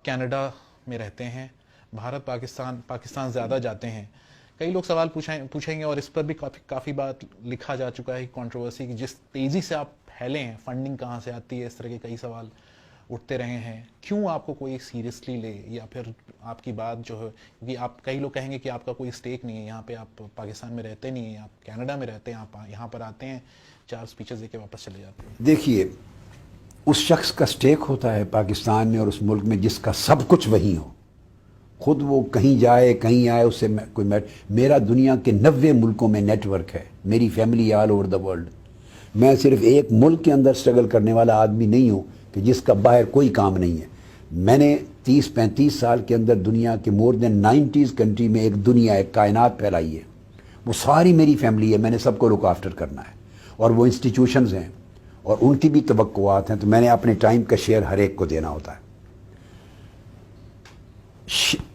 Canada میں رہتے ہیں، بھارت پاکستان زیادہ جاتے ہیں. کئی لوگ سوال پوچھیں گے اور اس پر بھی کافی بات لکھا جا چکا ہے، کنٹروورسی کی جس تیزی سے آپ پھیلے ہیں، فنڈنگ کہاں سے آتی ہے، اس طرح کے کئی سوال اٹھتے رہے ہیں. کیوں آپ کو کوئی سیریسلی لے، یا پھر آپ کی بات جو ہے، کیونکہ آپ کئی لوگ کہیں گے کہ آپ کا کوئی اسٹیک نہیں ہے یہاں پہ، آپ پاکستان میں رہتے نہیں ہیں، آپ کینیڈا میں رہتے ہیں، آپ یہاں پر آتے ہیں، 4 اسپیچز دے کے واپس چلے جاتے ہیں. دیکھیے، اس شخص کا سٹیک ہوتا ہے پاکستان میں اور اس ملک میں جس کا سب کچھ وہی ہو. خود وہ کہیں جائے کہیں آئے، اس سے کوئی میرا دنیا کے 90 ملکوں میں نیٹ ورک ہے، میری family all over the world. میں صرف ایک ملک کے اندر سٹرگل کرنے والا آدمی نہیں ہوں کہ جس کا باہر کوئی کام نہیں ہے. میں نے 30-35 سال کے اندر دنیا کے مور دین 90 کنٹری میں ایک دنیا، ایک کائنات پھیلائی ہے. وہ ساری میری فیملی ہے، میں نے سب کو لک آفٹر کرنا ہے. اور وہ انسٹیٹیوشنز ہیں اور ان کی بھی توقعات ہیں، تو میں نے اپنے ٹائم کا شیئر ہر ایک کو دینا ہوتا ہے.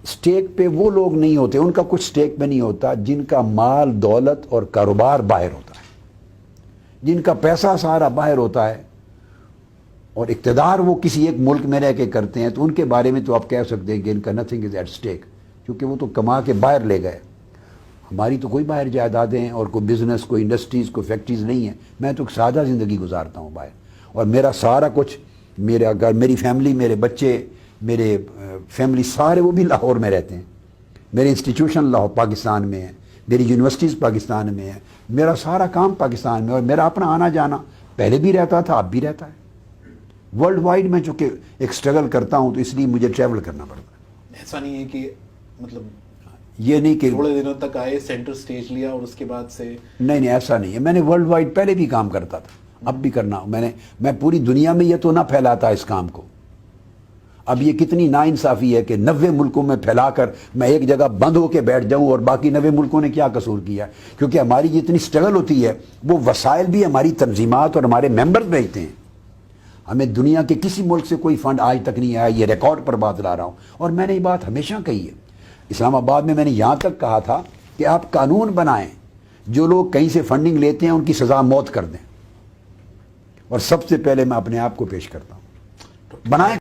سٹیک پہ وہ لوگ نہیں ہوتے، ان کا کچھ سٹیک پہ نہیں ہوتا جن کا مال دولت اور کاروبار باہر ہوتا ہے، جن کا پیسہ سارا باہر ہوتا ہے اور اقتدار وہ کسی ایک ملک میں رہ کے کرتے ہیں. تو ان کے بارے میں تو آپ کہہ سکتے ہیں کہ ان کا نتھنگ از ایٹ سٹیک، کیونکہ وہ تو کما کے باہر لے گئے. ہماری تو کوئی باہر جائیدادیں اور کوئی بزنس، کوئی انڈسٹریز، کوئی فیکٹریز نہیں ہیں. میں تو ایک سادہ زندگی گزارتا ہوں باہر، اور میرا سارا کچھ، میرا گھر، میری فیملی، میرے بچے، میرے فیملی سارے وہ بھی لاہور میں رہتے ہیں. میرے انسٹیٹیوشن لاہور پاکستان میں ہیں، میری یونیورسٹیز پاکستان میں ہیں، میرا سارا کام پاکستان میں، اور میرا اپنا آنا جانا پہلے بھی رہتا تھا، اب بھی رہتا ہے. ورلڈ وائڈ میں چونکہ ایک سٹرگل کرتا ہوں تو اس لیے مجھے ٹریول کرنا پڑتا ہے. ایسا نہیں ہے کہ مطلب یہ نہیں کہ تھوڑے دنوں تک آئے، سینٹر سٹیج لیا اور اس کے بعد سے نہیں ایسا نہیں ہے. میں نے ورلڈ وائڈ پہلے بھی کام کرتا تھا، اب بھی کرنا. میں پوری دنیا میں یہ تو نہ پھیلاتا اس کام کو. اب یہ کتنی ناانصافی ہے کہ 90 ملکوں میں پھیلا کر میں ایک جگہ بند ہو کے بیٹھ جاؤں، اور باقی 90 ملکوں نے کیا قصور کیا؟ کیونکہ ہماری جتنی سٹرگل ہوتی ہے وہ وسائل بھی ہماری تنظیمات اور ہمارے ممبرز بھیجتے ہیں. ہمیں دنیا کے کسی ملک سے کوئی فنڈ آج تک نہیں آیا. یہ ریکارڈ پر بات لا رہا ہوں، اور میں نے یہ بات ہمیشہ کہی ہے. اسلام آباد میں نے یہاں تک کہا تھا کہ آپ قانون بنائیں، جو لوگ کہیں سے فنڈنگ لیتے ہیں ان کی سزا موت کر دیں. اور سب سے پہلے میں اپنے آپ کو پیش کرتا ہوں، بنائیں.